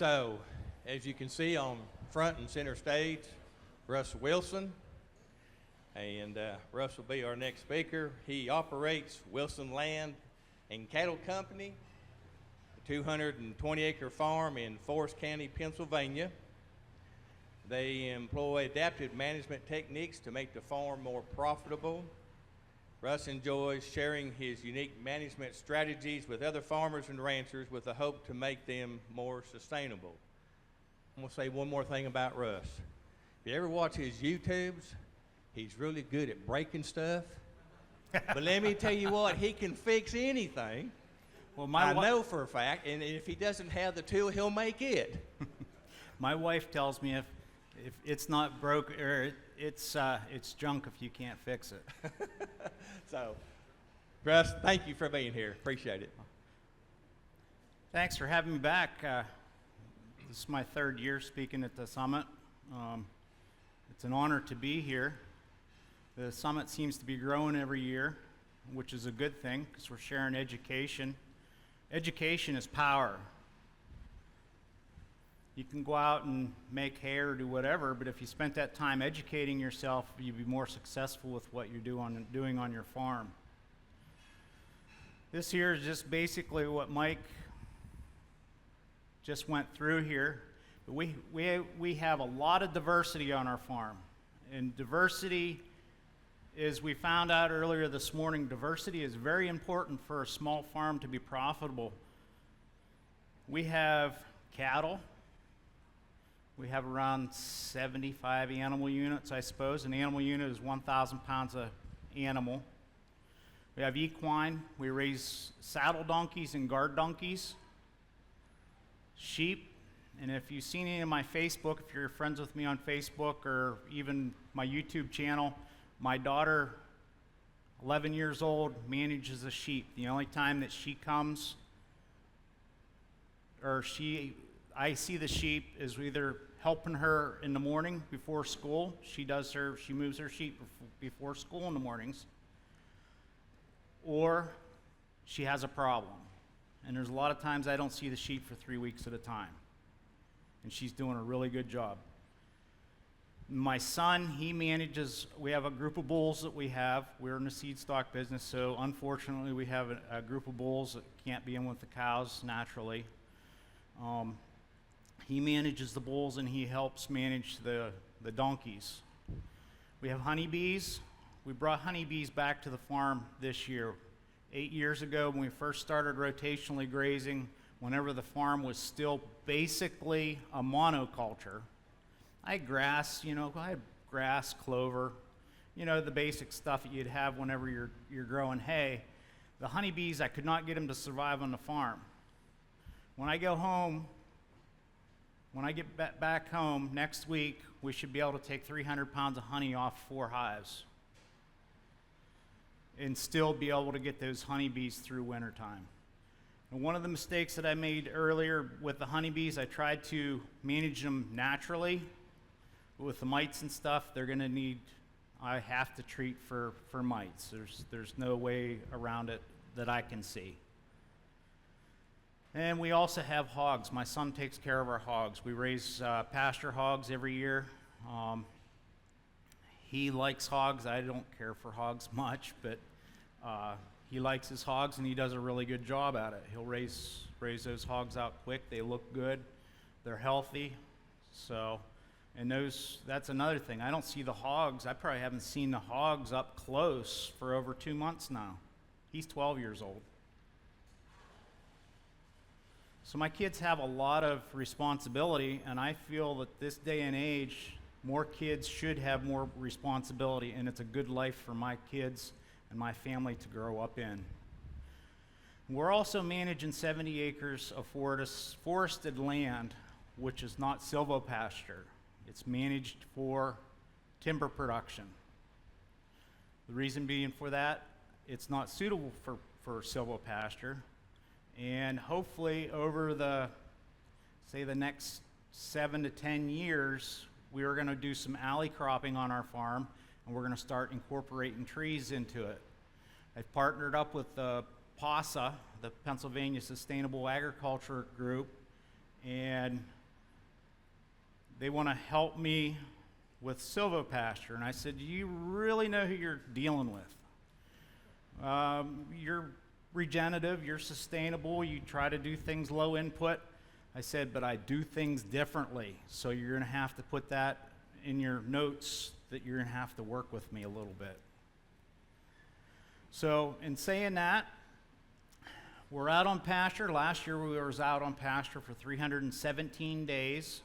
so as you can see on front and center stage, Russ Wilson, and Russ will be our next speaker. He operates Wilson Land and Cattle Company, a 220-acre farm in Forest County, Pennsylvania. They employ adaptive management techniques to make the farm more profitable. Russ enjoys sharing his unique management strategies with other farmers and ranchers with the hope to make them more sustainable. I'm gonna say one more thing about Russ. If you ever watch his YouTubes, he's really good at breaking stuff. But let me tell you what, he can fix anything. Well, I know for a fact, and if he doesn't have the tool, he'll make it. My wife tells me if it's not broke, or it's junk if you can't fix it. So, Russ, thank you for being here. Appreciate it. Thanks for having me back. This is my third year speaking at the summit. It's an honor to be here. The summit seems to be growing every year, which is a good thing because we're sharing education. Education is power. You can go out and make hay or do whatever, but if you spent that time educating yourself, you'd be more successful with what you're doing on your farm. This here is just basically what Mike just went through here. But we have a lot of diversity on our farm. And diversity, as we found out earlier this morning, diversity is very important for a small farm to be profitable. We have cattle. We have around 75 animal units, I suppose. An animal unit is 1,000 pounds of animal. We have equine. We raise saddle donkeys and guard donkeys. Sheep. And if you've seen any of my Facebook, if you're friends with me on Facebook or even my YouTube channel, my daughter, 11 years old, manages the sheep. The only time that she comes or I see the sheep is either helping her in the morning before school. She moves her sheep before school in the mornings. Or she has a problem. And there's a lot of times I don't see the sheep for 3 weeks at a time. And she's doing a really good job. My son, he manages, we have a group of bulls that we have. We're in the seed stock business, so unfortunately we have a group of bulls that can't be in with the cows naturally. He manages the bulls and he helps manage the donkeys. We have honeybees. We brought honeybees back to the farm this year. 8 years ago when we first started rotationally grazing, whenever the farm was still basically a monoculture, I had grass, clover, the basic stuff that you'd have whenever you're growing hay. The honeybees, I could not get them to survive on the farm. When I go home, when I get back home next week, we should be able to take 300 pounds of honey off 4 hives and still be able to get those honeybees through wintertime. And one of the mistakes that I made earlier with the honeybees, I tried to manage them naturally. With the mites and stuff, I have to treat for mites. There's no way around it that I can see. And we also have hogs. My son takes care of our hogs. We raise pasture hogs every year. He likes hogs. I don't care for hogs much, but he likes his hogs and he does a really good job at it. He'll raise those hogs out quick. They look good. They're healthy. And that's another thing. I don't see the hogs. I probably haven't seen the hogs up close for over 2 months now. He's 12 years old. So my kids have a lot of responsibility, and I feel that this day and age, more kids should have more responsibility, and it's a good life for my kids and my family to grow up in. We're also managing 70 acres of forested land, which is not silvopasture. It's managed for timber production. The reason being for that, it's not suitable for silvopasture. And hopefully over the next 7 to 10 years, we are going to do some alley cropping on our farm, and we're going to start incorporating trees into it. I've partnered up with the PASA, the Pennsylvania Sustainable Agriculture Group, and they want to help me with silvopasture. And I said, do you really know who you're dealing with? You're regenerative, you're sustainable, you try to do things low input. I said, but I do things differently. So you're going to have to put that in your notes, that you're going to have to work with me a little bit. So in saying that, we're out on pasture. Last year we was out on pasture for 317 days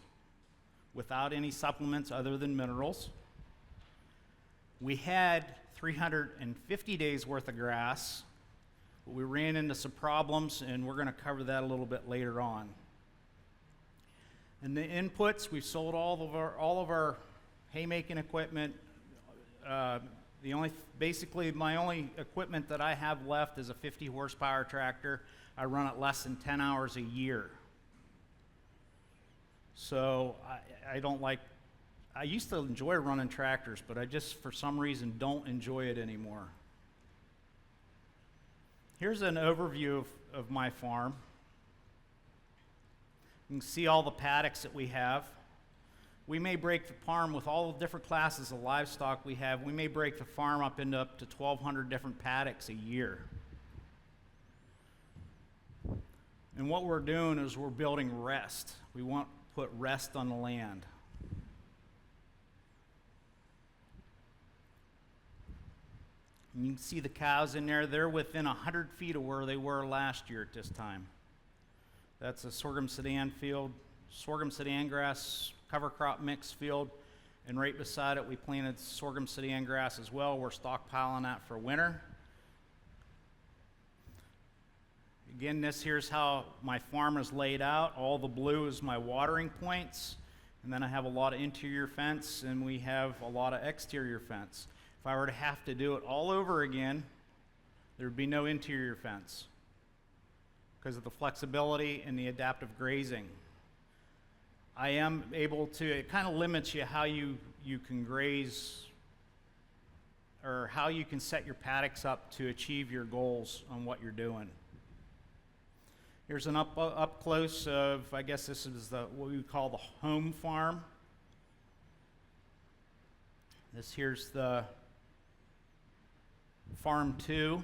without any supplements other than minerals. We had 350 days worth of grass, but we ran into some problems, and we're going to cover that a little bit later on. And the inputs, we've sold all of our haymaking equipment. Basically, my only equipment that I have left is a 50 horsepower tractor. I run it less than 10 hours a year. So I used to enjoy running tractors, but I just, for some reason, don't enjoy it anymore. Here's an overview of my farm. You can see all the paddocks that we have. We may break the farm with all the different classes of livestock we have. We may break the farm up into up to 1,200 different paddocks a year. And what we're doing is we're building rest. We want to put rest on the land. And you can see the cows in there. They're within 100 feet of where they were last year at this time. That's a sorghum sedan field, sorghum sedan grass, cover crop mix field, and right beside it we planted sorghum sedan grass as well. We're stockpiling that for winter. Again, this here's how my farm is laid out. All the blue is my watering points, and then I have a lot of interior fence, and we have a lot of exterior fence. If I were to have to do it all over again, there would be no interior fence because of the flexibility and the adaptive grazing. I am able to, it kind of limits you how you can graze or how you can set your paddocks up to achieve your goals on what you're doing. Here's an up close of, I guess this is what we call the home farm. Here's the farm 2.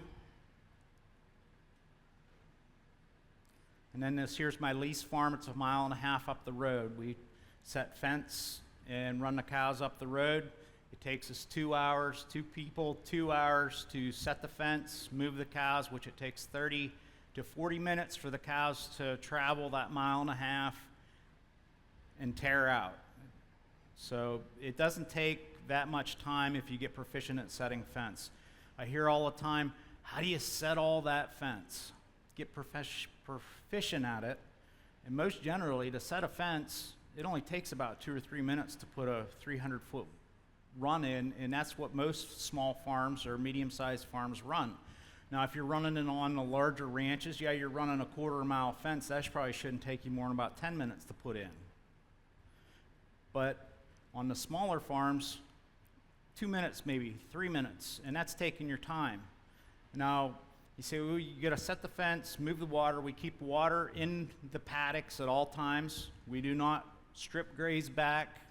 And then here's my lease farm. It's 1.5 miles up the road. We set fence and run the cows up the road. It takes us 2 hours, 2 people, 2 hours to set the fence, move the cows, which it takes 30 to 40 minutes for the cows to travel that 1.5 miles and tear out. So it doesn't take that much time if you get proficient at setting fence. I hear all the time, how do you set all that fence? Get proficient at it, and most generally to set a fence, it only takes about 2 or 3 minutes to put a 300-foot run in, and that's what most small farms or medium-sized farms run. Now, if you're running it on the larger ranches, yeah, you're running a 1/4 mile fence. That probably shouldn't take you more than about 10 minutes to put in. But on the smaller farms, 2 minutes, maybe 3 minutes, and that's taking your time. Now, you say, well, you got to set the fence, move the water. We keep water in the paddocks at all times. We do not strip graze back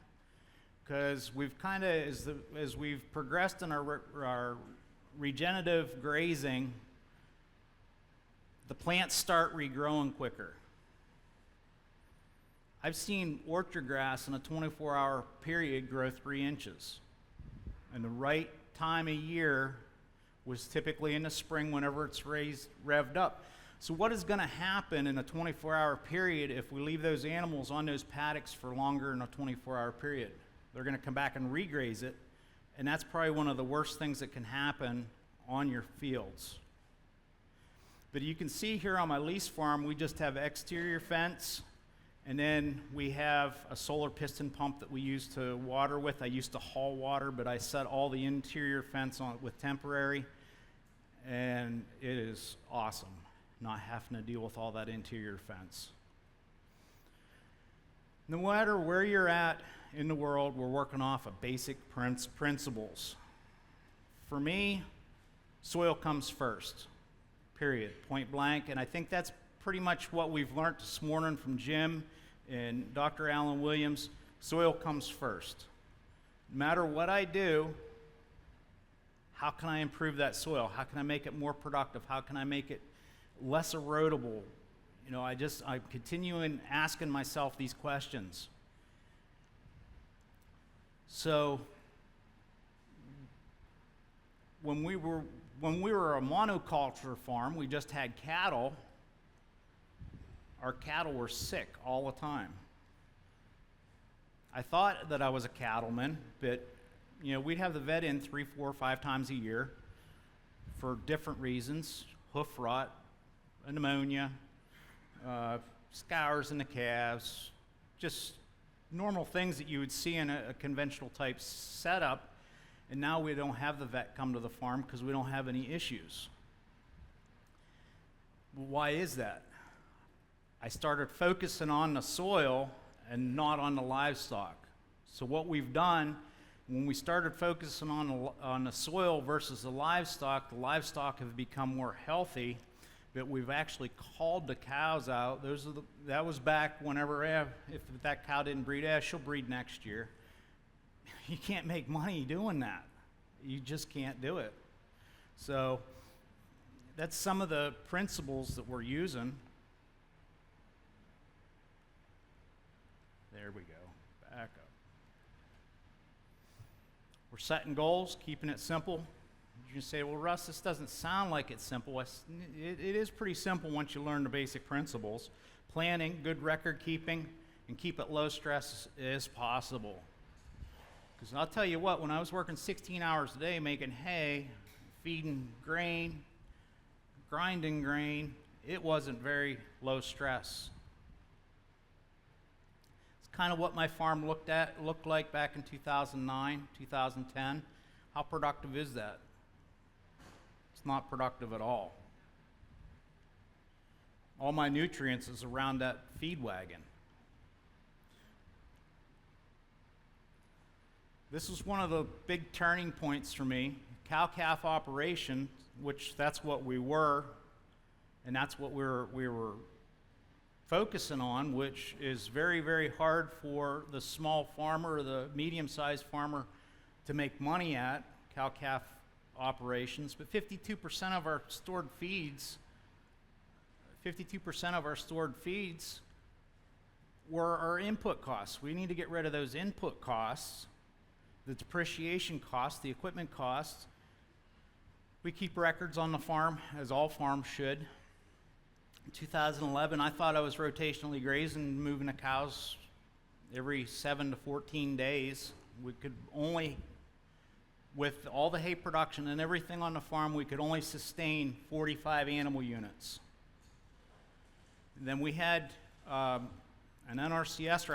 because we've kind of, as we've progressed in our regenerative grazing, the plants start regrowing quicker. I've seen orchard grass in a 24-hour period grow 3 inches. And the right time of year was typically in the spring whenever it's revved up. So what is going to happen in a 24-hour period if we leave those animals on those paddocks for longer than a 24-hour period? They're going to come back and regraze it, and that's probably one of the worst things that can happen on your fields. But you can see here on my lease farm, we just have exterior fence, and then we have a solar piston pump that we use to water with. I used to haul water, but I set all the interior fence on with temporary, and it is awesome not having to deal with all that interior fence. No matter where you're at in the world, we're working off of basic principles. For me, soil comes first, period, point blank, and I think that's pretty much what we've learned this morning from Jim And Dr. Alan Williams, soil comes first. No matter what I do, how can I improve that soil? How can I make it more productive? How can I make it less erodible? You know, I'm continuing asking myself these questions. So when we were a monoculture farm, we just had cattle. Our cattle were sick all the time. I thought that I was a cattleman, but you know, we'd have the vet in 3, 4, 5 times a year for different reasons: hoof rot, pneumonia, scours in the calves, just normal things that you would see in a conventional type setup. And now we don't have the vet come to the farm because we don't have any issues. Why is that? I started focusing on the soil and not on the livestock. So what we've done, when we started focusing on the soil versus the livestock have become more healthy, but we've actually called the cows out. That was back whenever, if that cow didn't breed, she'll breed next year. You can't make money doing that. You just can't do it. So that's some of the principles that we're using. There we go. Back up. We're setting goals, keeping it simple. You can say, well, Russ, this doesn't sound like it's simple. It is pretty simple once you learn the basic principles. Planning, good record keeping, and keep it low stress as possible. Because I'll tell you what, when I was working 16 hours a day making hay, feeding grain, grinding grain, it wasn't very low stress. It's kind of what my farm looked like back in 2009, 2010. How productive is that? It's not productive at all. All my nutrients is around that feed wagon. This was one of the big turning points for me. Cow-calf operation, which that's what we were, and that's what we were focusing on, which is very, very hard for the small farmer or the medium-sized farmer to make money at, cow-calf operations. But 52% of our stored feeds, were our input costs. We need to get rid of those input costs, the depreciation costs, the equipment costs. We keep records on the farm, as all farms should. In 2011, I thought I was rotationally grazing, moving the cows every 7 to 14 days. We could only, with all the hay production and everything on the farm, we could only sustain 45 animal units. And then we had an NRCS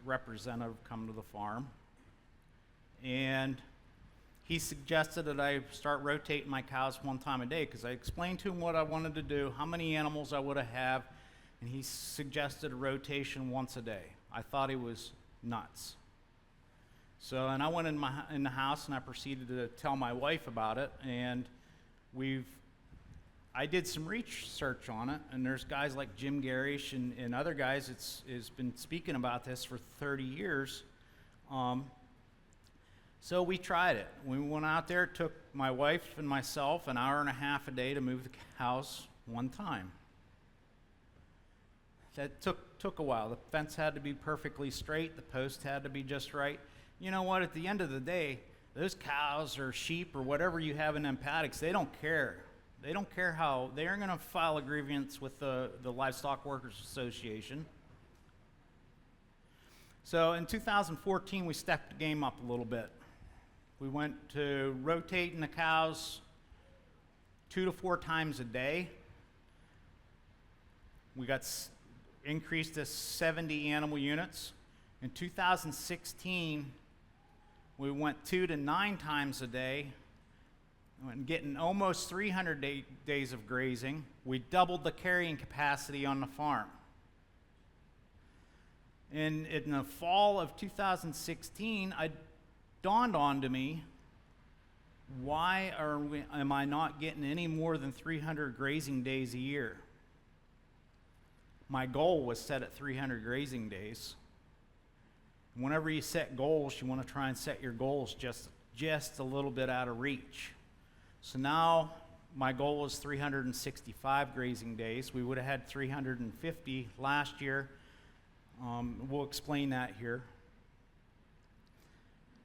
representative come to the farm, and he suggested that I start rotating my cows one time a day, because I explained to him what I wanted to do, how many animals I would have, and he suggested a rotation once a day. I thought he was nuts. So, and I went in the house and I proceeded to tell my wife about it, and I did some research on it, and there's guys like Jim Garish and other guys that's been speaking about this for 30 years. So we tried it. We went out there, it took my wife and myself an hour and a half a day to move the cows one time. That took a while. The fence had to be perfectly straight, the post had to be just right. You know what, at the end of the day, those cows or sheep or whatever you have in them paddocks, they don't care. They don't care how, they aren't going to file a grievance with the Livestock Workers Association. So in 2014, we stepped the game up a little bit. We went to rotating the cows 2 to 4 times a day. We got increased to 70 animal units. In 2016, we went 2 to 9 times a day, and getting almost 300 days of grazing. We doubled the carrying capacity on the farm. And in the fall of 2016, it dawned on to me, why am I not getting any more than 300 grazing days a year? my goal was set at 300 grazing days. Whenever you set goals, you want to try and set your goals just a little bit out of reach. So now my goal is 365 grazing days. We would have had 350 last year. We'll explain that here.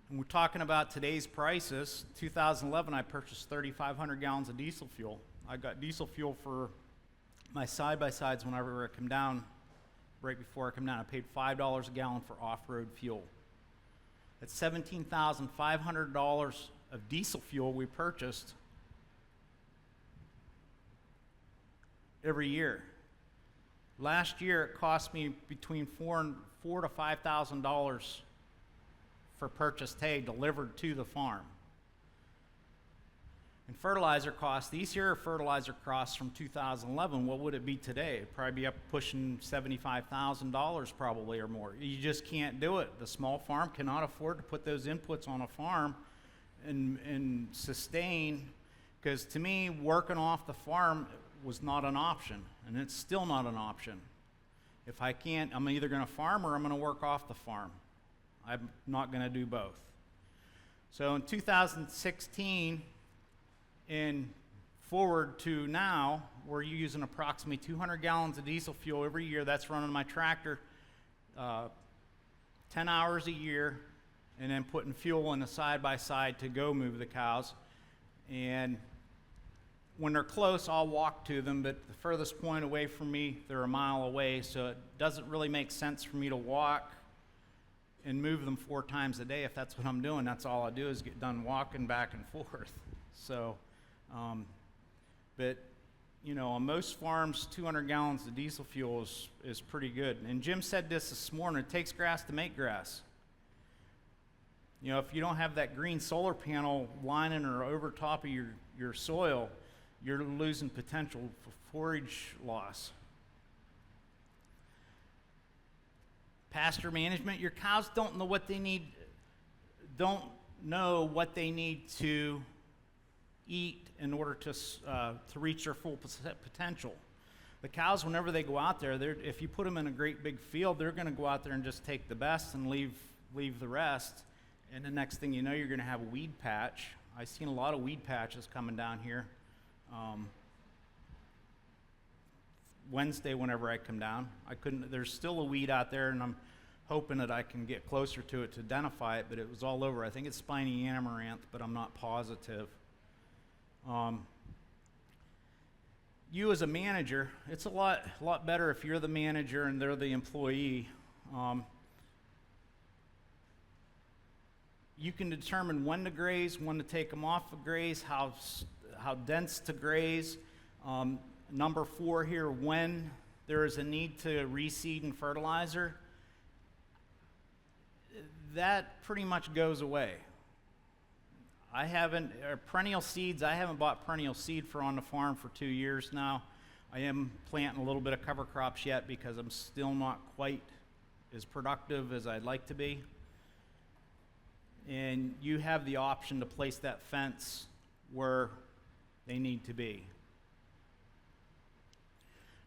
And we're talking about today's prices. 2011, I purchased 3,500 gallons of diesel fuel. I got diesel fuel for my side-by-sides whenever I come down, right before I come down. I paid $5 a gallon for off-road fuel. That's $17,500 of diesel fuel we purchased every year. Last year, it cost me between $4,000 to $5,000 for purchased hay delivered to the farm. And fertilizer costs, these year fertilizer costs from 2011, what would it be today? It'd probably be up pushing $75,000 probably or more. You just can't do it. The small farm cannot afford to put those inputs on a farm and sustain, because to me, working off the farm was not an option, and it's still not an option. If I can't, I'm either going to farm or I'm going to work off the farm. I'm not going to do both. So in 2016 and forward to now, we're using approximately 200 gallons of diesel fuel every year. That's running my tractor 10 hours a year, and then putting fuel in a side-by-side to go move the cows. And when they're close, I'll walk to them, but the furthest point away from me, they're a mile away, so it doesn't really make sense for me to walk and move them 4 times a day. If that's what I'm doing, that's all I do is get done walking back and forth. So, but, you know, on most farms, 200 gallons of diesel fuel is pretty good. And Jim said this morning, it takes grass to make grass. You know, if you don't have that green solar panel lining or over top of your soil, you're losing potential for forage loss. Pasture management, your cows don't know what they need to eat in order to reach their full potential. The cows, whenever they go out there, if you put them in a great big field, they're going to go out there and just take the best and leave the rest. And the next thing you know, you're going to have a weed patch. I've seen a lot of weed patches coming down here. Wednesday, whenever I come down, there's still a weed out there, and I'm hoping that I can get closer to it to identify it, but it was all over. I think it's spiny amaranth, but I'm not positive. You as a manager, it's a lot better if you're the manager and they're the employee. You can determine when to graze, when to take them off of graze, how dense to graze. Number 4 here, when there is a need to reseed and fertilizer, that pretty much goes away. Perennial seeds, I haven't bought perennial seed for on the farm for 2 years now. I am planting a little bit of cover crops yet because I'm still not quite as productive as I'd like to be. And you have the option to place that fence where they need to be.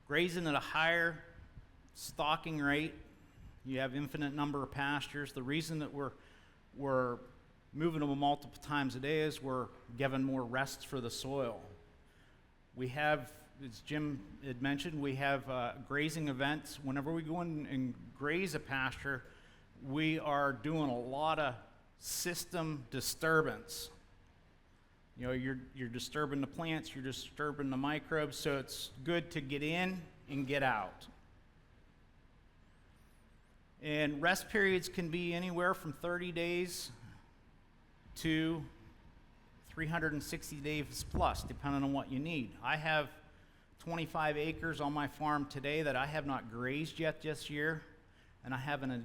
Grazing at a higher stocking rate, you have infinite number of pastures. The reason that we're moving them multiple times a day is we're giving more rest for the soil. We have, as Jim had mentioned, we have grazing events. Whenever we go in and graze a pasture, we are doing a lot of system disturbance. You know, you're disturbing the plants, you're disturbing the microbes, so it's good to get in and get out. And rest periods can be anywhere from 30 days to 360 days plus, depending on what you need. I have 25 acres on my farm today that I have not grazed yet this year, and I have an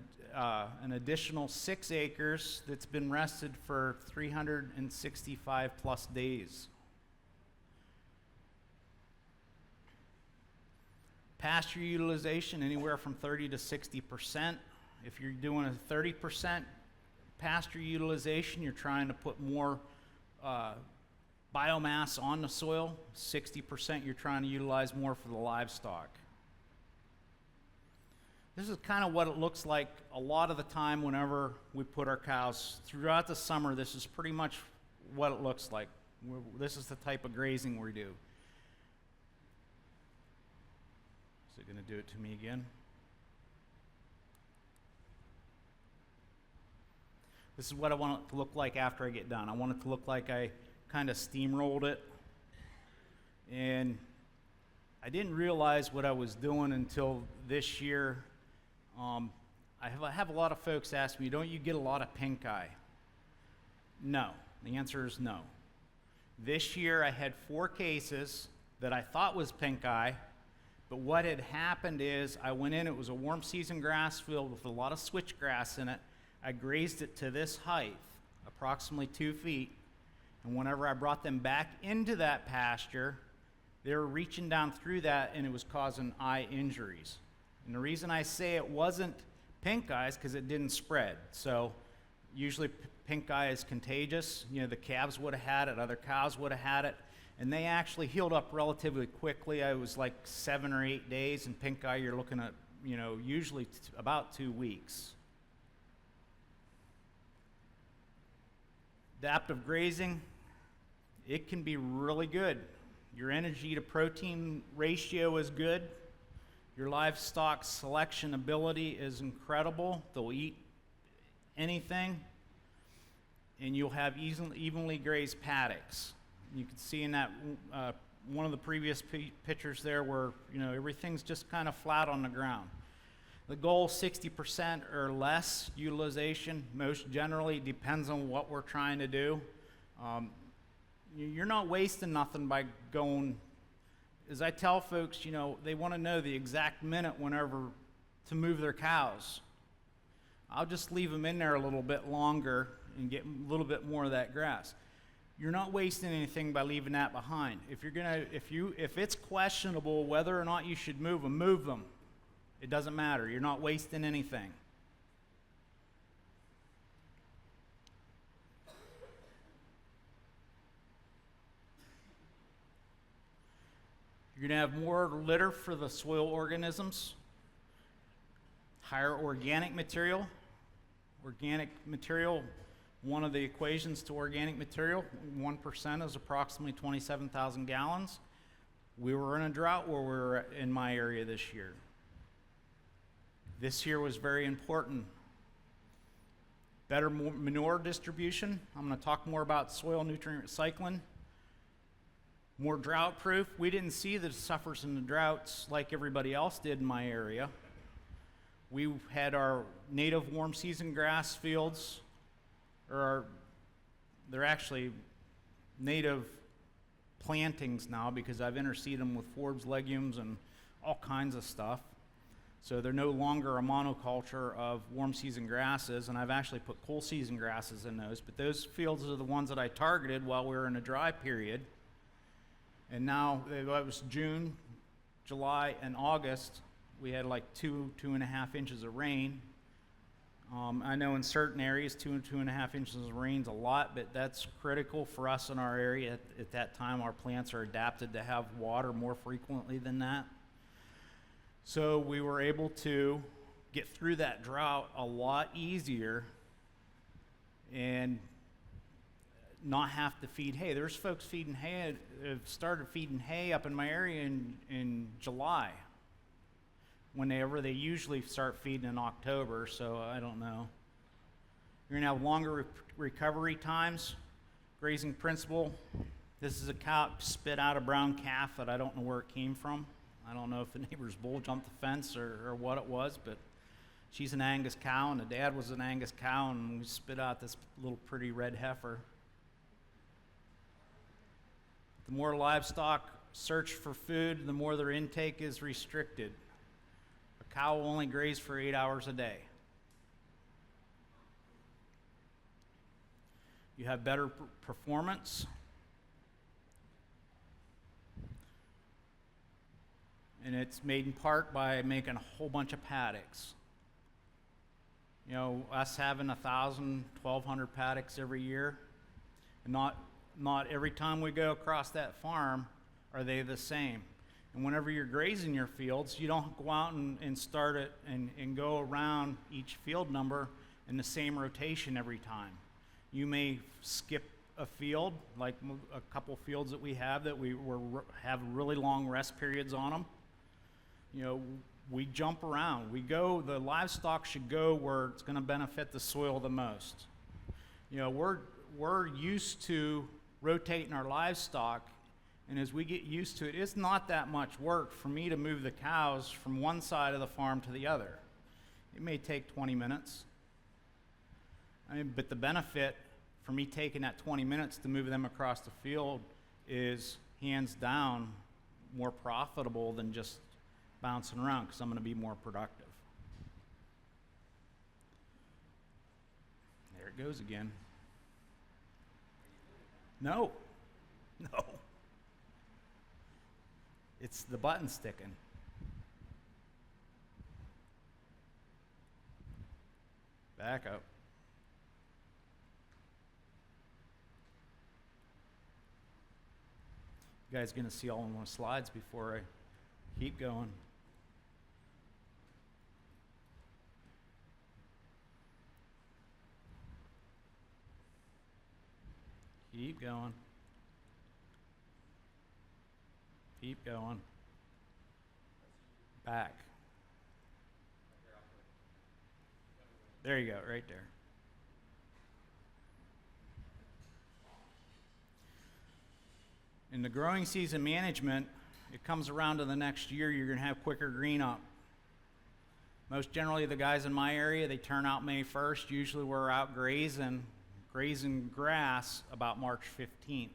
additional 6 acres that's been rested for 365 plus days. Pasture utilization, anywhere from 30 to 60%. If you're doing a 30% pasture utilization, you're trying to put more biomass on the soil. 60%, you're trying to utilize more for the livestock. This is kind of what it looks like a lot of the time whenever we put our cows. Throughout the summer, this is pretty much what it looks like. This is the type of grazing we do. Is it going to do it to me again? This is what I want it to look like after I get done. I want it to look like I kind of steamrolled it. And I didn't realize what I was doing until this year. I have a lot of folks ask me, don't you get a lot of pink eye? No. The answer is no. This year I had 4 cases that I thought was pink eye, but what had happened is I went in, it was a warm season grass field with a lot of switchgrass in it. I grazed it to this height, approximately 2 feet, and whenever I brought them back into that pasture, they were reaching down through that and it was causing eye injuries. And the reason I say it wasn't pink eye is because it didn't spread. So usually pink eye is contagious. You know, the calves would have had it, other cows would have had it, and they actually healed up relatively quickly. I was like 7 or 8 days, and pink eye you're looking at, you know, usually about 2 weeks. Adaptive grazing, it can be really good. Your energy to protein ratio is good. Your livestock selection ability is incredible. They'll eat anything, and you'll have evenly grazed paddocks. You can see in that one of the previous pictures there where, you know, everything's just kind of flat on the ground. The goal, 60% or less utilization. Most generally depends on what we're trying to do. You're not wasting nothing by going. As I tell folks, you know, they want to know the exact minute whenever to move their cows. I'll just leave them in there a little bit longer and get a little bit more of that grass. You're not wasting anything by leaving that behind. If it's questionable whether or not you should move them, move them. It doesn't matter. You're not wasting anything. You're going to have more litter for the soil organisms, higher organic material. Organic material, one of the equations to organic material, 1% is approximately 27,000 gallons. We were in a drought where we were in my area this year. This year was very important. Better manure distribution. I'm going to talk more about soil nutrient recycling. More drought proof. We didn't see the suffers in the droughts like everybody else did in my area. We had our native warm season grass fields, they're actually native plantings now because I've interseeded them with forbs, legumes, and all kinds of stuff. So they're no longer a monoculture of warm season grasses, and I've actually put cool season grasses in those. But those fields are the ones that I targeted while we were in a dry period. And now, it was June, July, and August. We had like 2.5 inches of rain. I know in certain areas, 2.5 inches of rain is a lot, but that's critical for us in our area. At that time, our plants are adapted to have water more frequently than that. So we were able to get through that drought a lot easier and not have to feed hay. There's folks feeding hay, have started feeding hay up in my area in July, whenever they usually start feeding in October, so I don't know. You're gonna have longer recovery times. Grazing principle. This is a cow spit out a brown calf that I don't know where it came from. I don't know if the neighbor's bull jumped the fence or what it was, but she's an Angus cow, and the dad was an Angus cow, and we spit out this little pretty red heifer. The more livestock search for food, the more their intake is restricted. A cow will only graze for 8 hours a day. You have better performance. And it's made in part by making a whole bunch of paddocks. You know, us having 1,000, 1,200 paddocks every year, and not every time we go across that farm are they the same. And whenever you're grazing your fields, you don't go out and start it and go around each field number in the same rotation every time. You may skip a field, like a couple fields that we have have really long rest periods on them. You know, we jump around. The livestock should go where it's going to benefit the soil the most. You know, we're used to rotating our livestock, and as we get used to it, it's not that much work for me to move the cows from one side of the farm to the other. It may take 20 minutes. But the benefit for me taking that 20 minutes to move them across the field is hands down more profitable than just bouncing around, because I'm going to be more productive. There it goes again. No. It's the button sticking. Back up. You guys going to see all of my slides before I keep going. Keep going. Keep going. Back. There you go, right there. In the growing season management, it comes around to the next year, you're going to have quicker green up. Most generally, the guys in my area, they turn out May 1st. Usually we're out grazing grass about March 15th.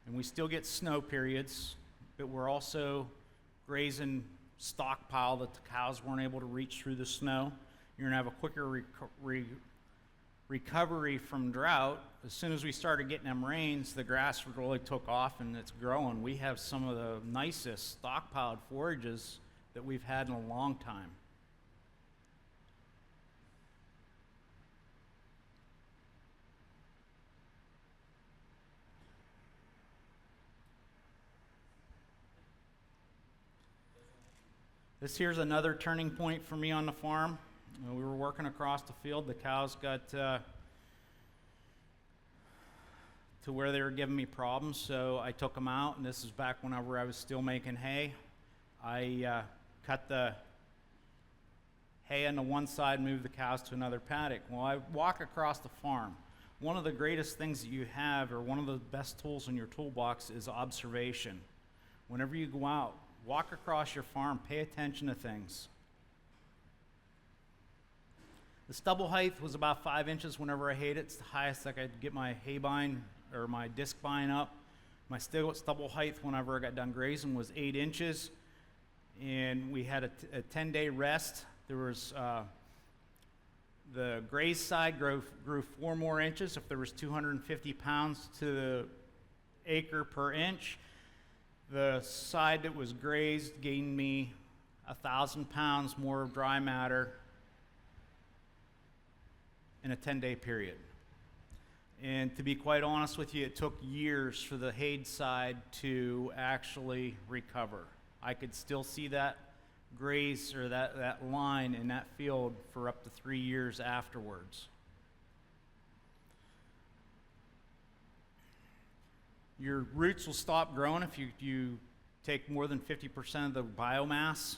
And we still get snow periods, but we're also grazing stockpile that the cows weren't able to reach through the snow. You're going to have a quicker recovery from drought. As soon as we started getting them rains, the grass really took off and it's growing. We have some of the nicest stockpiled forages that we've had in a long time. This here's another turning point for me on the farm. We were working across the field. The cows got to where they were giving me problems, so I took them out, and this is back whenever I was still making hay. I cut the hay on the one side, moved the cows to another paddock. Well, I walk across the farm. One of the greatest things that you have, or one of the best tools in your toolbox, is observation. Whenever you go out, walk across your farm, pay attention to things. The stubble height was about 5 inches whenever I hayed it. It's the highest I could get my hay bine or my disc bine up. My stubble height whenever I got done grazing was 8 inches. And we had a 10-day rest. There was the graze side grew 4 more inches. If there was 250 pounds to the acre per inch, the side that was grazed gained me 1,000 pounds more of dry matter in a 10-day period. And to be quite honest with you, it took years for the hayed side to actually recover. I could still see that graze or that line in that field for up to 3 years afterwards. Your roots will stop growing if you take more than 50% of the biomass.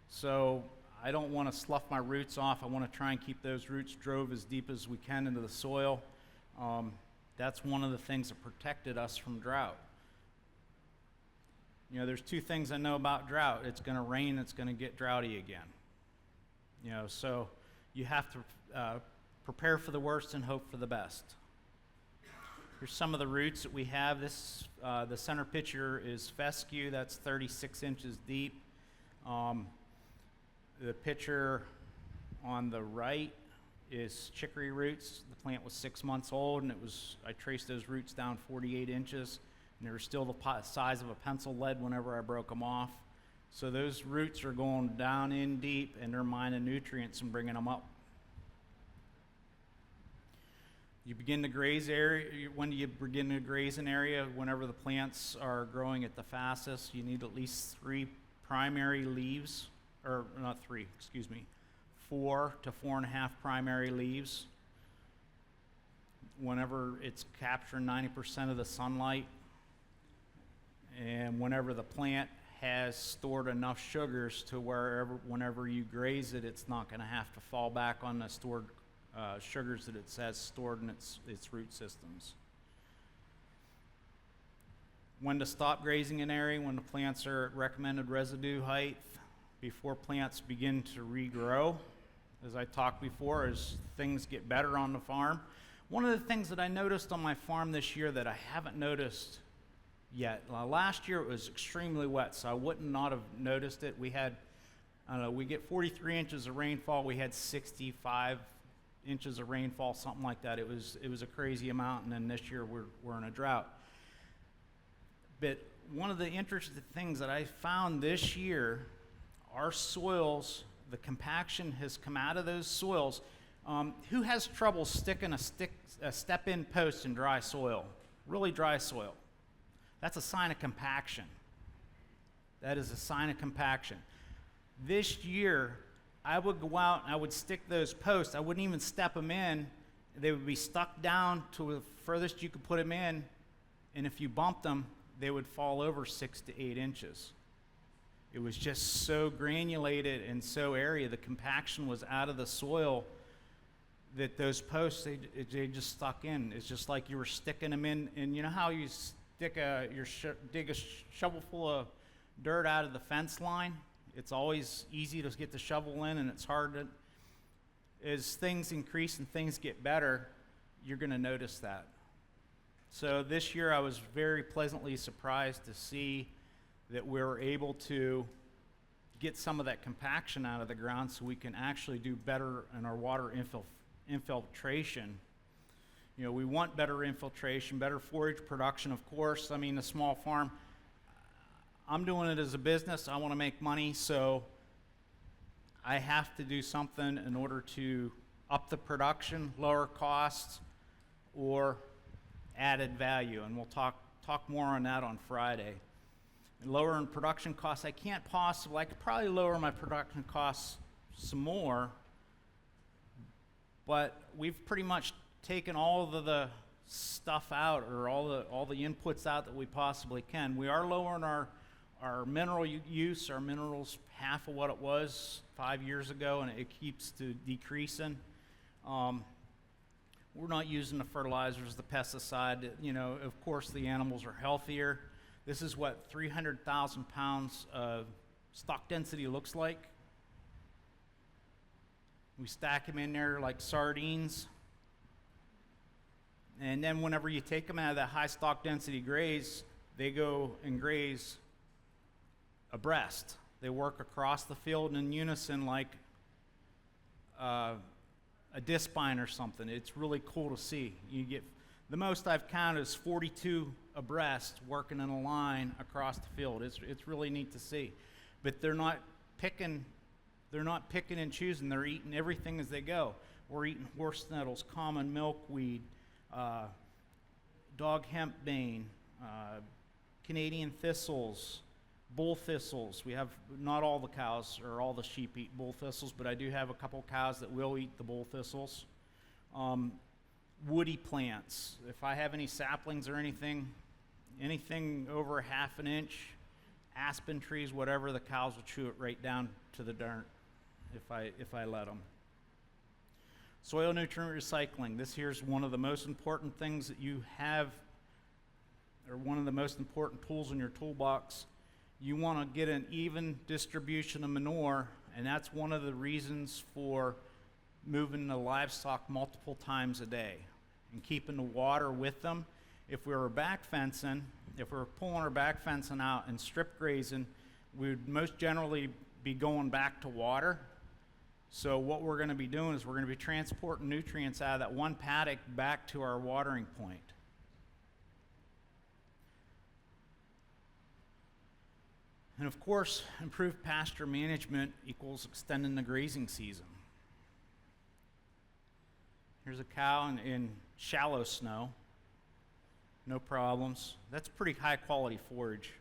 So I don't want to slough my roots off. I want to try and keep those roots drove as deep as we can into the soil. That's one of the things that protected us from drought. You know, there's 2 things I know about drought. It's going to rain, it's going to get droughty again. You know, so you have to prepare for the worst and hope for the best. Here's some of the roots that we have. This the center picture is fescue. That's 36 inches deep. The picture on the right is chicory roots. The plant was 6 months old, and I traced those roots down 48 inches, and they were still the size of a pencil lead whenever I broke them off. So those roots are going down in deep, and they're mining nutrients and bringing them up. You begin to graze area. When do you begin to graze an area? Whenever the plants are growing at the fastest. You need at least 3 primary leaves, or not 3, excuse me, 4 to 4.5 primary leaves. Whenever it's capturing 90% of the sunlight, and whenever the plant has stored enough sugars to whenever you graze it, it's not going to have to fall back on the stored sugars that it has stored in its root systems. When to stop grazing an area, when the plants are at recommended residue height, before plants begin to regrow. As I talked before, as things get better on the farm. One of the things that I noticed on my farm this year that I haven't noticed yet, last year it was extremely wet, so I wouldn't not have noticed it. We had, I don't know, we get 43 inches of rainfall. We had 65 inches of rainfall, something like that. It was a crazy amount, and then this year we're in a drought. But one of the interesting things that I found this year, our soils, the compaction has come out of those soils. Who has trouble sticking a step-in post in dry soil? Really dry soil. That's a sign of compaction. That is a sign of compaction. This year, I would go out and I would stick those posts. I wouldn't even step them in. They would be stuck down to the furthest you could put them in, and if you bumped them, they would fall over 6 to 8 inches. It was just so granulated and so airy. The compaction was out of the soil that those posts, they just stuck in. It's just like you were sticking them in. And you know how you dig a shovel full of dirt out of the fence line? It's always easy to get the shovel in, and it's hard to. As things increase and things get better, you're going to notice that. So this year I was very pleasantly surprised to see that we were able to get some of that compaction out of the ground so we can actually do better in our water infiltration. You know, we want better infiltration, better forage production, of course. I mean, a small farm, I'm doing it as a business. I want to make money, so I have to do something in order to up the production, lower costs, or added value. And we'll talk more on that on Friday. And lowering production costs, I could probably lower my production costs some more, but we've pretty much taken all of the stuff out, or all the inputs out that we possibly can. We are lowering our mineral use. Our minerals half of what it was 5 years ago, and it keeps decreasing. We're not using the fertilizers, the pesticide. You know, of course, the animals are healthier. This is what 300,000 pounds of stock density looks like. We stack them in there like sardines. And then whenever you take them out of that high stock density graze, they go and graze abreast. They work across the field in unison like a disc spine or something. It's really cool to see. You get the most I've counted is 42 abreast working in a line across the field. It's really neat to see. But they're not picking and choosing. They're eating everything as they go. We're eating horse nettles, common milkweed, dog hempbane, Canadian thistles, bull thistles. We have, not all the cows or all the sheep eat bull thistles, but I do have a couple cows that will eat the bull thistles. Woody plants. If I have any saplings or anything over 1/2 inch, aspen trees, whatever, the cows will chew it right down to the dirt if I let them. Soil nutrient recycling. This here's one of the most important things that you have, or one of the most important tools in your toolbox. You want to get an even distribution of manure, and that's one of the reasons for moving the livestock multiple times a day and keeping the water with them. If we were back fencing, if we were pulling our back fencing out and strip grazing, we would most generally be going back to water. So what we're going to be doing is we're going to be transporting nutrients out of that one paddock back to our watering point. And of course, improved pasture management equals extending the grazing season. Here's a cow in shallow snow. No problems. That's pretty high quality forage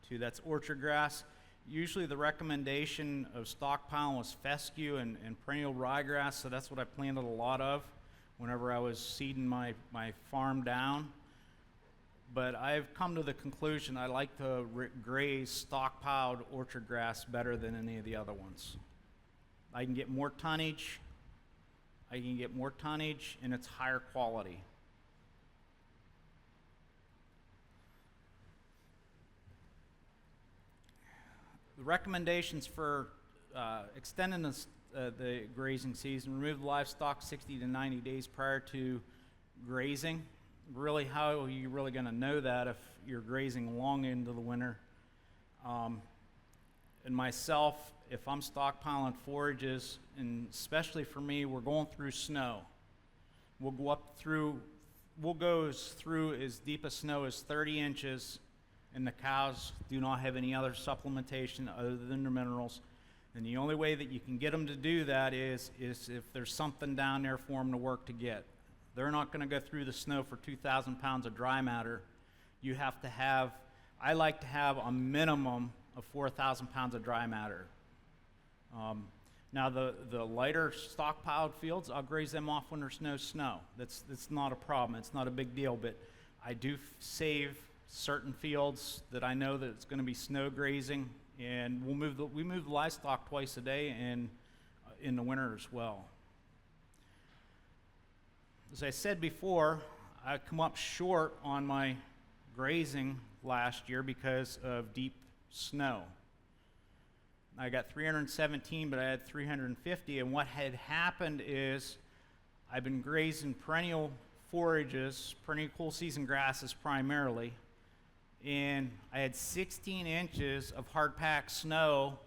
too. That's orchard grass. Usually the recommendation of stockpiling was fescue and perennial ryegrass, so that's what I planted a lot of whenever I was seeding my farm down. But I've come to the conclusion I like to graze stockpiled orchard grass better than any of the other ones. I can get more tonnage, and it's higher quality. The recommendations for extending the grazing season: remove the livestock 60 to 90 days prior to grazing. Really, how are you really going to know that if you're grazing long into the winter? And myself, if I'm stockpiling forages, and especially for me, we're going through snow. We'll go through as deep as snow as 30 inches, and the cows do not have any other supplementation other than their minerals. And the only way that you can get them to do that is if there's something down there for them to work to get. They're not going to go through the snow for 2,000 pounds of dry matter. You have to have, I like to have a minimum of 4,000 pounds of dry matter. Now the lighter stockpiled fields, I'll graze them off when there's no snow. That's not a problem. It's not a big deal, but I do save certain fields that I know that it's going to be snow grazing, and we move the livestock twice a day and in the winter as well. As I said before, I come up short on my grazing last year because of deep snow. I got 317, but I had 350, and what had happened is I've been grazing perennial forages, perennial cool season grasses primarily, and I had 16 inches of hard-packed snow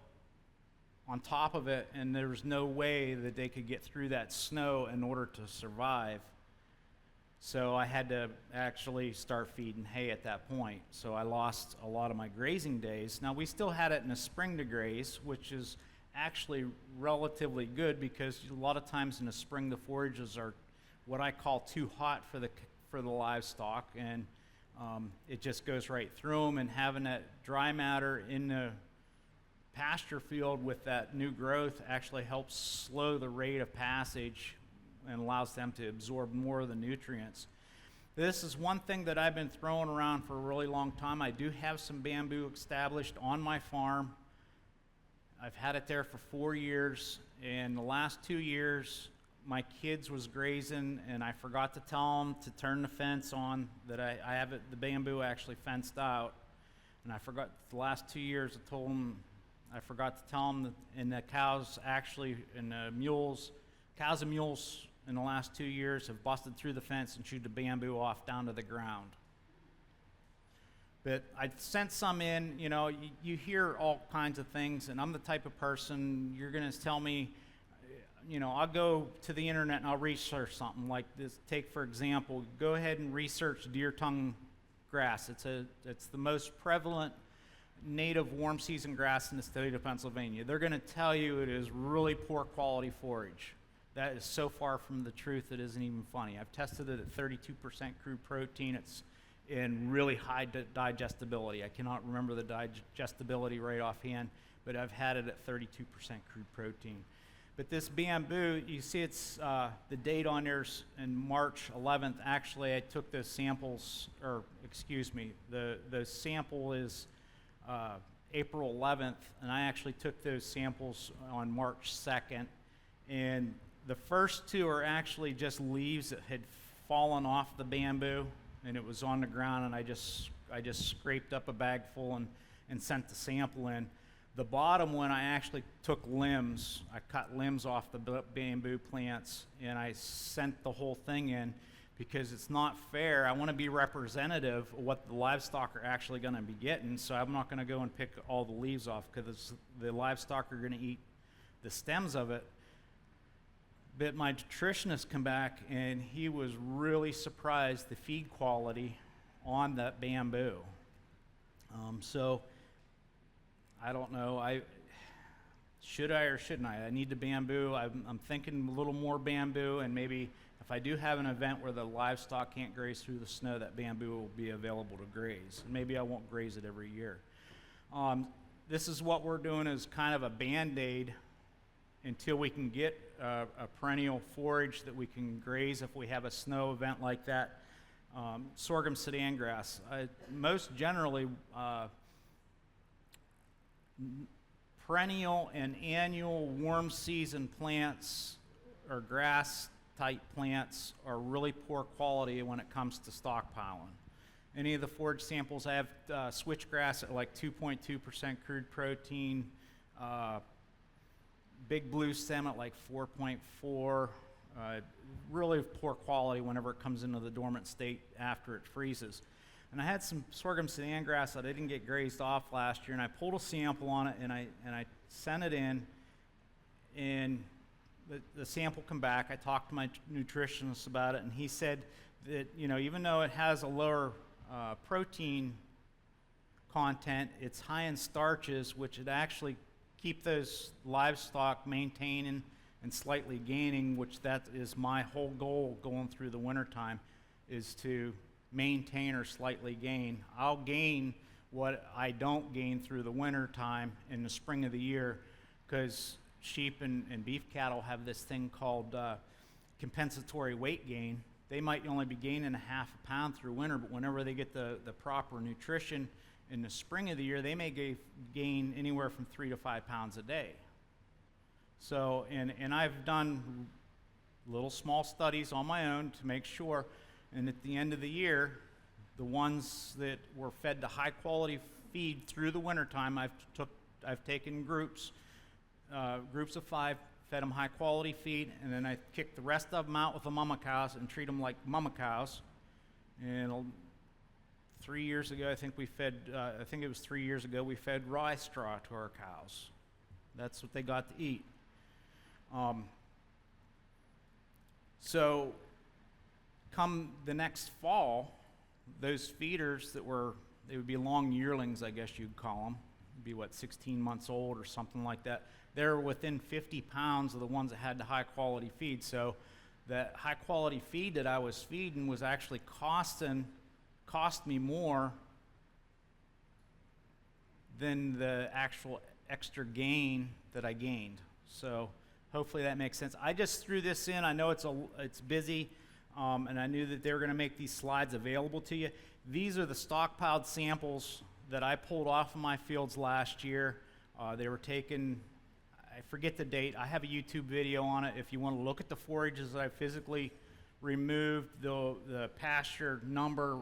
on top of it, and there was no way that they could get through that snow in order to survive. So I had to actually start feeding hay at that point. So I lost a lot of my grazing days. Now, we still had it in the spring to graze, which is actually relatively good because a lot of times in the spring the forages are what I call too hot for the livestock, and it just goes right through them, and having that dry matter in the pasture field with that new growth actually helps slow the rate of passage and allows them to absorb more of the nutrients. This is one thing that I've been throwing around for a really long time. I do have some bamboo established on my farm. I've had it there for 4 years, and the last 2 years my kids was grazing, and I forgot to tell them to turn the fence on, that I have the bamboo actually fenced out, and I forgot the last 2 years I forgot to tell them that, and the cows actually, and the cows and mules in the last 2 years have busted through the fence and chewed the bamboo off down to the ground. But I sent some in. You hear all kinds of things, and I'm the type of person, you're going to tell me, I'll go to the internet and I'll research something like this. Take, for example, go ahead and research deer tongue grass. It's the most prevalent native warm season grass in the state of Pennsylvania. They're going to tell you it is really poor quality forage. That is so far from the truth it isn't even funny. I've tested it at 32% crude protein. It's in really high digestibility. I cannot remember the digestibility right offhand, but I've had it at 32% crude protein. But this bamboo, you see it's the date on there's in March 11th. Actually, I took those samples, the sample is April 11th, and I actually took those samples on March 2nd. And the first two are actually just leaves that had fallen off the bamboo, and it was on the ground, and I just scraped up a bag full and sent the sample in. The bottom one, I actually took limbs. I cut limbs off the bamboo plants, and I sent the whole thing in because it's not fair. I want to be representative of what the livestock are actually going to be getting, so I'm not going to go and pick all the leaves off because the livestock are going to eat the stems of it. But my nutritionist come back, and he was really surprised the feed quality on that bamboo. So I don't know. Should I or shouldn't I? I need the bamboo. I'm thinking a little more bamboo, and maybe If I do have an event where the livestock can't graze through the snow, that bamboo will be available to graze. And maybe I won't graze it every year. This is what we're doing as kind of a Band-Aid until we can get a perennial forage that we can graze if we have a snow event like that. Sorghum sedan grass. Most generally, perennial and annual warm season plants or grass type plants are really poor quality when it comes to stockpiling. Any of the forage samples I have switchgrass at like 2.2% crude protein, big blue stem at like 4.4, really poor quality whenever it comes into the dormant state after it freezes. And I had some sorghum sedan grass that I didn't get grazed off last year, and I pulled a sample on it, and I sent it in, and the sample come back. I talked to my nutritionist about it, and he said that, you know, even though it has a lower protein content, it's high in starches, which would actually keep those livestock maintaining and slightly gaining, which that is my whole goal going through the wintertime, is to maintain or slightly gain. I'll gain what I don't gain through the winter time in the spring of the year, because sheep and beef cattle have this thing called compensatory weight gain. They might only be gaining a half a pound through winter, but whenever they get the proper nutrition in the spring of the year, they may gain anywhere from 3 to 5 pounds a day. So, and I've done little small studies on my own to make sure. And at the end of the year, the ones that were fed to high quality feed through the wintertime, I've taken groups of 5, fed them high quality feed, and then I kicked the rest of them out with the mama cows and treat them like mama cows. And 3 years ago, I think it was 3 years ago, we fed rye straw to our cows. That's what they got to eat. So come the next fall, those feeders they would be long yearlings, I guess you'd call them. Be 16 months old or something like that. They're within 50 pounds of the ones that had the high quality feed. So that high quality feed that I was feeding was actually cost me more than the actual extra gain that I gained. So hopefully that makes sense. I just threw this in. I know it's busy, and I knew that they were going to make these slides available to you. These are the stockpiled samples that I pulled off of my fields last year. They were taken, I forget the date. I have a YouTube video on it. If you want to look at the forages that I physically removed, the pasture number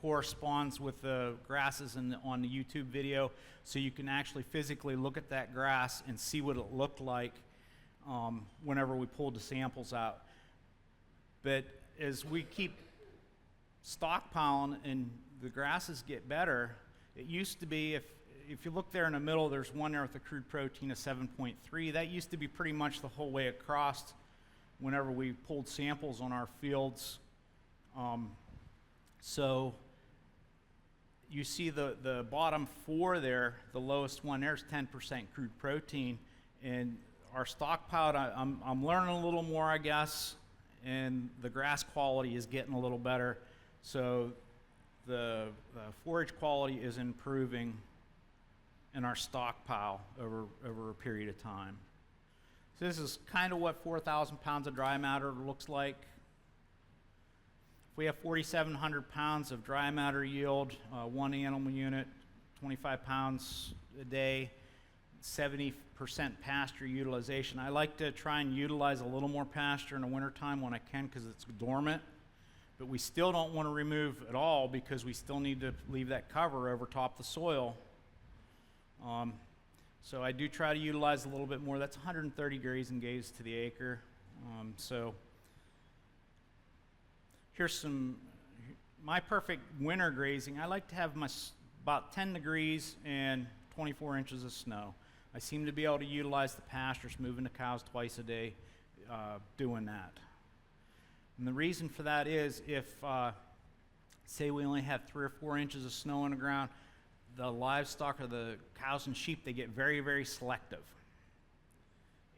corresponds with the grasses on the YouTube video, so you can actually physically look at that grass and see what it looked like whenever we pulled the samples out. But as we keep stockpiling and the grasses get better, it used to be, if you look there in the middle, there's one there with a crude protein of 7.3. That used to be pretty much the whole way across whenever we pulled samples on our fields. So you see the bottom 4 there, the lowest one there's 10% crude protein. And our stockpile, I'm learning a little more, I guess, and the grass quality is getting a little better. So the forage quality is improving in our stockpile over a period of time. So this is kind of what 4,000 pounds of dry matter looks like. If we have 4,700 pounds of dry matter yield, one animal unit, 25 pounds a day, 70% pasture utilization. I like to try and utilize a little more pasture in the wintertime when I can because it's dormant. But we still don't want to remove it all because we still need to leave that cover over top the soil. So I do try to utilize a little bit more. That's 130 grazing days to the acre. So here's my perfect winter grazing. I like to have about 10 degrees and 24 inches of snow. I seem to be able to utilize the pastures, moving the cows twice a day, doing that. And the reason for that is if, say we only have 3 or 4 inches of snow on the ground, the livestock or the cows and sheep, they get very, very selective.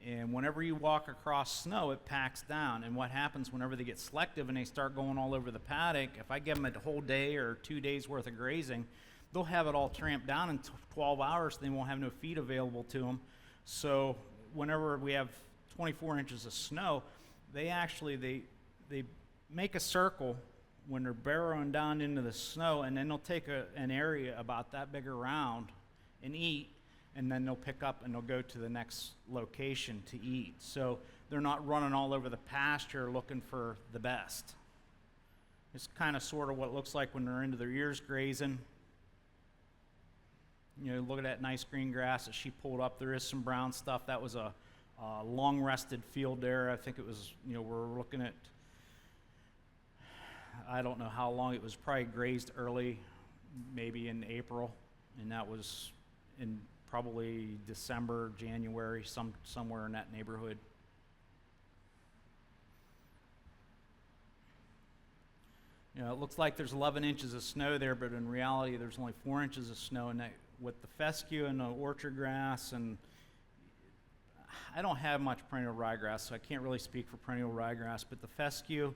And whenever you walk across snow, it packs down. And what happens whenever they get selective and they start going all over the paddock, if I give them a whole day or 2 days worth of grazing, they'll have it all tramped down in 12 hours. They won't have no feed available to them. So whenever we have 24 inches of snow, they make a circle when they're burrowing down into the snow, and then they'll take an area about that big around and eat, and then they'll pick up and they'll go to the next location to eat. So they're not running all over the pasture looking for the best. It's kind of sort of what it looks like when they're into their ears grazing. You know, look at that nice green grass that she pulled up. There is some brown stuff. That was a long rested field there. I think it was, you know, we're looking at, I don't know how long. It was probably grazed early, maybe in April, and that was in probably December, January, somewhere in that neighborhood. You know, it looks like there's 11 inches of snow there, but in reality there's only 4 inches of snow, and that, with the fescue and the orchard grass, and I don't have much perennial ryegrass, so I can't really speak for perennial ryegrass, but the fescue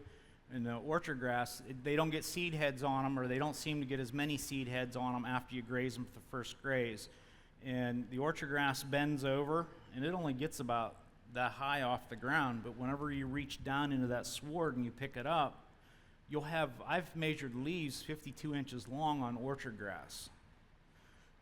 and the orchard grass, they don't get seed heads on them, or they don't seem to get as many seed heads on them after you graze them for the first graze. And the orchard grass bends over, and it only gets about that high off the ground, but whenever you reach down into that sward and you pick it up, you'll have, I've measured leaves 52 inches long on orchard grass.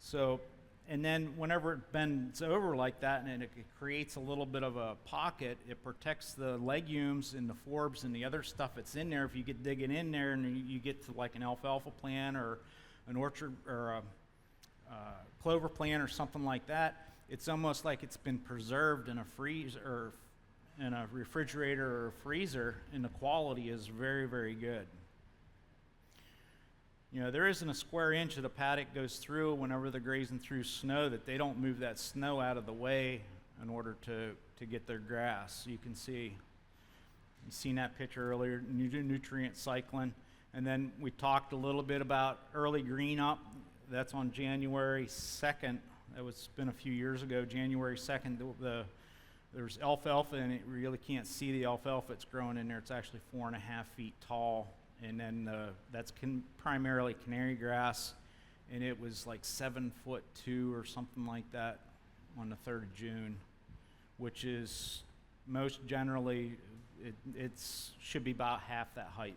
So, and then whenever it bends over like that and it creates a little bit of a pocket, it protects the legumes and the forbs and the other stuff that's in there. If you get digging in there and you get to like an alfalfa plant or an orchard or a clover plant or something like that, it's almost like it's been preserved in a freezer or in a refrigerator or a freezer, and the quality is very, very good. You know, there isn't a square inch of the paddock goes through whenever they're grazing through snow that they don't move that snow out of the way in order to get their grass. You can see, you've seen that picture earlier, nutrient cycling. And then we talked a little bit about early green up. That's on January 2nd. That was been a few years ago, January 2nd. There's alfalfa, and it really can't see the alfalfa that's growing in there. It's actually 4.5 feet tall. And then that's primarily canary grass, and it was like 7'2" or something like that on the 3rd of June, which is most generally, it's should be about half that height.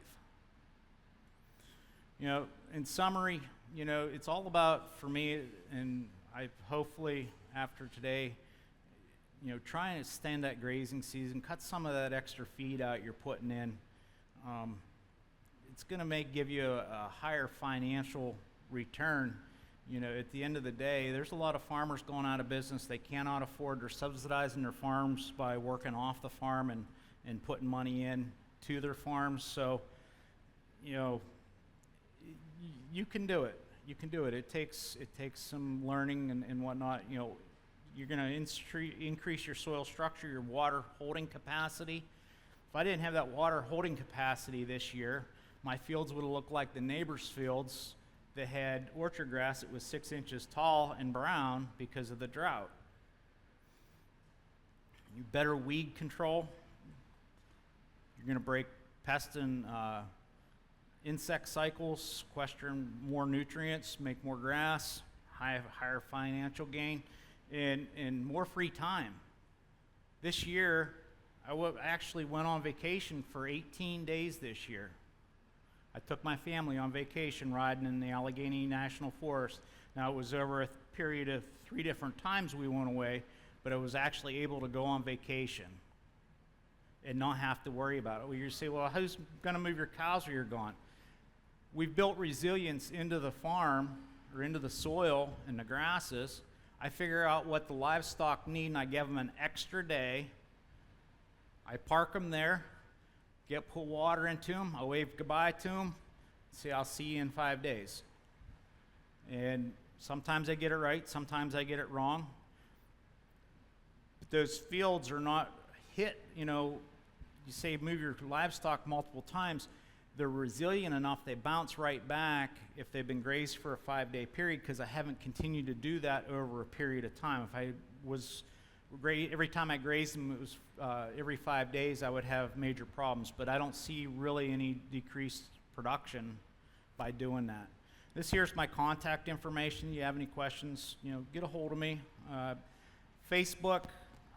You know, in summary, you know, it's all about, for me, and I hopefully after today, you know, try and extend that grazing season, cut some of that extra feed out you're putting in. It's going to give you a higher financial return. You know, at the end of the day, there's a lot of farmers going out of business. They cannot afford, they're subsidizing their farms by working off the farm and putting money in to their farms. So, you know, you can do it. You can do it. It takes some learning and whatnot. You know, you're going to increase your soil structure, your water holding capacity. If I didn't have that water holding capacity this year, my fields would have looked like the neighbors' fields that had orchard grass that was 6 inches tall and brown because of the drought. You better weed control. You're going to break pest and insect cycles, sequester more nutrients, make more grass, higher financial gain, and more free time. This year, I actually went on vacation for 18 days this year. I took my family on vacation riding in the Allegheny National Forest. Now, it was over a period of 3 different times we went away, but I was actually able to go on vacation and not have to worry about it. Well, you say, well, who's going to move your cows while you're gone? We've built resilience into the farm or into the soil and the grasses. I figure out what the livestock need, and I give them an extra day. I park them there. Put water into them, I wave goodbye to them, say I'll see you in 5 days. And sometimes I get it right, sometimes I get it wrong. But those fields are not hit, you know, you say move your livestock multiple times, they're resilient enough, they bounce right back if they've been grazed for a 5-day period, because I haven't continued to do that over a period of time. If I was every time I grazed them, it was every 5 days I would have major problems, but I don't see really any decreased production by doing that. This here's my contact information. You have any questions, get a hold of me. Facebook,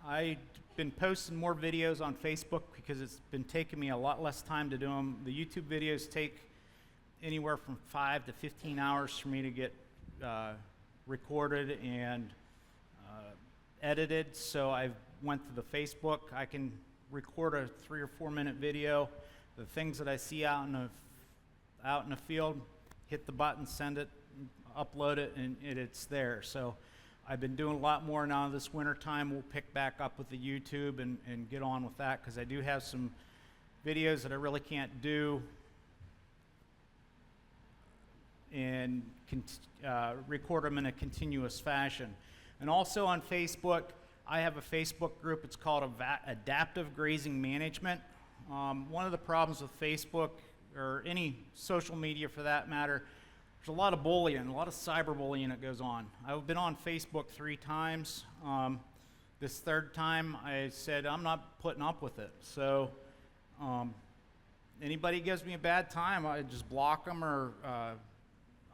I've been posting more videos on Facebook because it's been taking me a lot less time to do them. The YouTube videos take anywhere from 5 to 15 hours for me to get recorded and edited, so I went to the Facebook. I can record a 3 or 4 minute video. The things that I see out in the field, hit the button, send it, upload it, and it's there. So I've been doing a lot more now this winter time. We'll pick back up with the YouTube and get on with that, because I do have some videos that I really can't do and record them in a continuous fashion. And also on Facebook, I have a Facebook group. It's called Adaptive Grazing Management. One of the problems with Facebook, or any social media for that matter, there's a lot of bullying, a lot of cyberbullying that goes on. I've been on Facebook 3 times. This 3rd time, I said I'm not putting up with it. So anybody gives me a bad time, I just block them or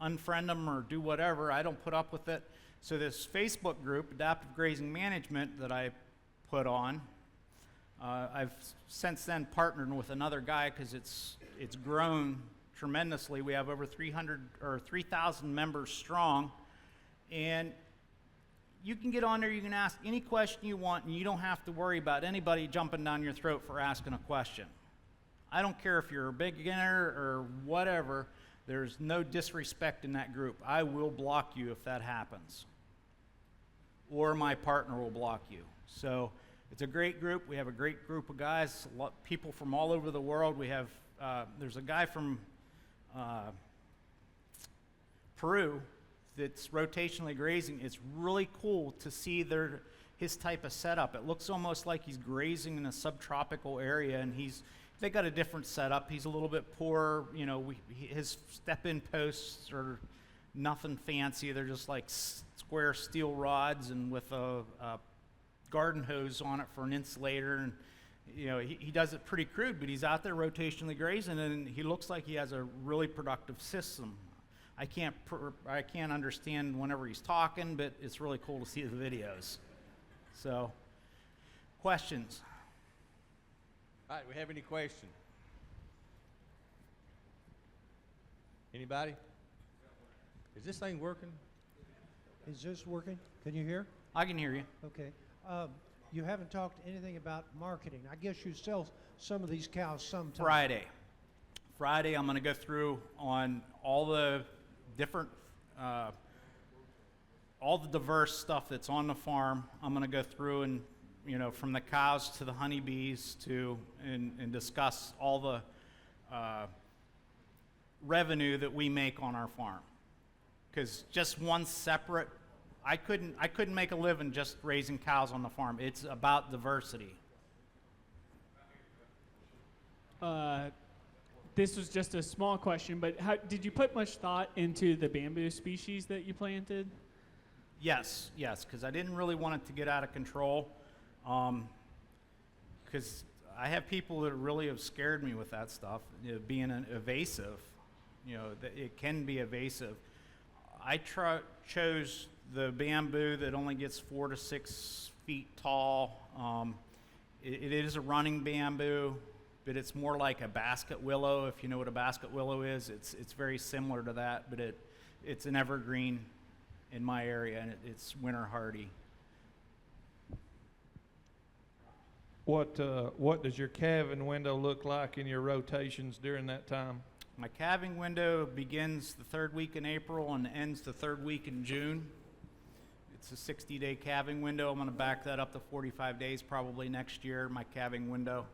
unfriend them or do whatever. I don't put up with it. So this Facebook group, Adaptive Grazing Management, that I put on, I've since then partnered with another guy because it's grown tremendously. We have over 3,000 members strong, and you can get on there, you can ask any question you want, and you don't have to worry about anybody jumping down your throat for asking a question. I don't care if you're a beginner or whatever, there's no disrespect in that group. I will block you if that happens, or my partner will block you. So it's a great group. We have a great group of guys, people from all over the world. We have, there's a guy from Peru that's rotationally grazing. It's really cool to see his type of setup. It looks almost like he's grazing in a subtropical area, and they got a different setup. He's a little bit poorer. His step-in posts are nothing fancy. They're just like square steel rods and with a garden hose on it for an insulator. And he does it pretty crude, but he's out there rotationally grazing, and he looks like he has a really productive system. I can't understand whenever he's talking, but it's really cool to see the videos. So, questions? All right, we have any questions? Anybody? Is this thing working? Is this working? Can you hear? I can hear you. Okay. You haven't talked anything about marketing. I guess you sell some of these cows sometime. Friday, I'm going to go through on all the different, all the diverse stuff that's on the farm. I'm going to go through and, from the cows to the honeybees and discuss all the revenue that we make on our farm. Because just one separate, I couldn't make a living just raising cows on the farm. It's about diversity. This was just a small question, but did you put much thought into the bamboo species that you planted? Yes, because I didn't really want it to get out of control. Because I have people that really have scared me with that stuff, being evasive. That it can be evasive. I chose the bamboo that only gets 4 to 6 feet tall. It is a running bamboo, but it's more like a basket willow. If you know what a basket willow is, it's very similar to that, but it's an evergreen in my area, and it's winter hardy. What does your calving window look like in your rotations during that time? My calving window begins the 3rd week in April and ends the 3rd week in June. It's a 60-day calving window. I'm going to back that up to 45 days probably next year, my calving window.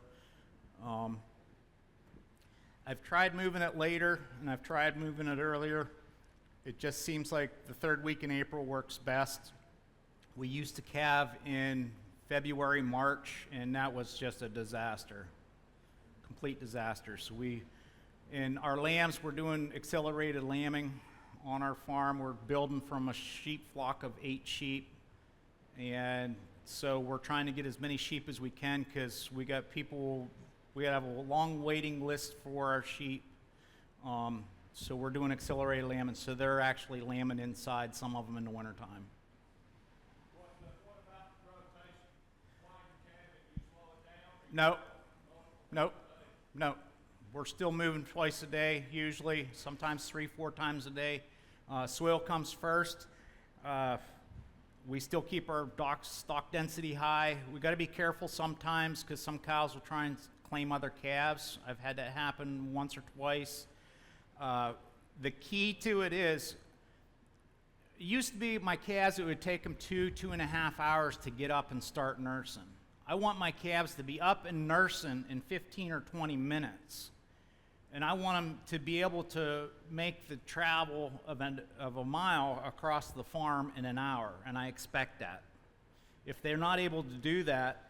I've tried moving it later, and I've tried moving it earlier. It just seems like the 3rd week in April works best. We used to calve in February, March, and that was just a disaster, complete disaster. So in our lambs, we're doing accelerated lambing on our farm. We're building from a sheep flock of 8 sheep, And so we're trying to get as many sheep as we can because we got people, we have a long waiting list for our sheep. So we're doing accelerated lambing, so they're actually lambing inside, some of them in the wintertime. What about rotation? Why you slow it down? No. We're still moving twice a day, usually, sometimes 3-4 times a day. Soil comes first. We still keep our stock density high. We got to be careful sometimes because some cows will try and claim other calves. I've had that happen once or twice. The key to it is, it used to be my calves, it would take them 2.5 hours to get up and start nursing. I want my calves to be up and nursing in 15 or 20 minutes. And I want them to be able to make the travel of a mile across the farm in an hour, and I expect that. If they're not able to do that,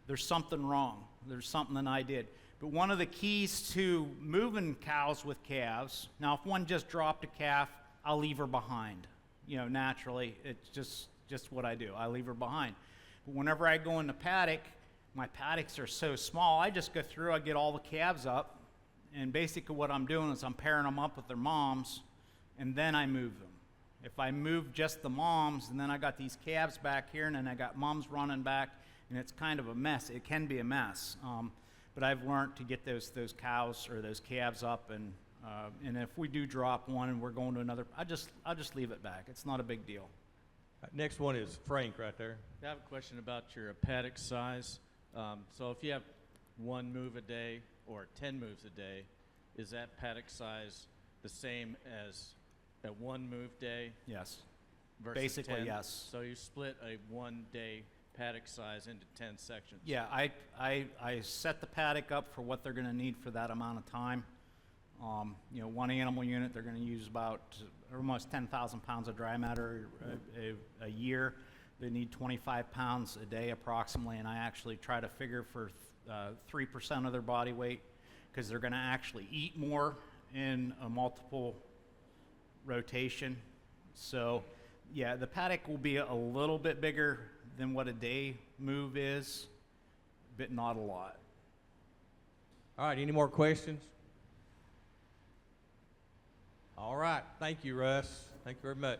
there's something wrong. There's something that I did. But one of the keys to moving cows with calves, now if one just dropped a calf, I'll leave her behind. You know, naturally, it's just what I do. I leave her behind. But whenever I go in the paddock, my paddocks are so small, I just go through, I get all the calves up, and basically what I'm doing is I'm pairing them up with their moms, and then I move them. If I move just the moms, and then I got these calves back here, and then I got moms running back, and it's kind of a mess. It can be a mess. But I've learned to get those cows or those calves up, and if we do drop one and we're going to another, I'll just leave it back. It's not a big deal. Next one is Frank right there. I have a question about your paddock size. So if you have 1 move a day or 10 moves a day, is that paddock size the same as a 1 move day? Yes. Versus Basically, 10? yes. So you split a 1 day paddock size into 10 sections. Yeah, I set the paddock up for what they're going to need for that amount of time. You know, 1 animal unit, they're going to use about almost 10,000 pounds of dry matter a year. They need 25 pounds a day approximately, and I actually try to figure for 3% of their body weight because they're going to actually eat more in a multiple rotation. So, yeah, the paddock will be a little bit bigger than what a day move is, but not a lot. All right, any more questions? All right, thank you, Russ. Thank you very much.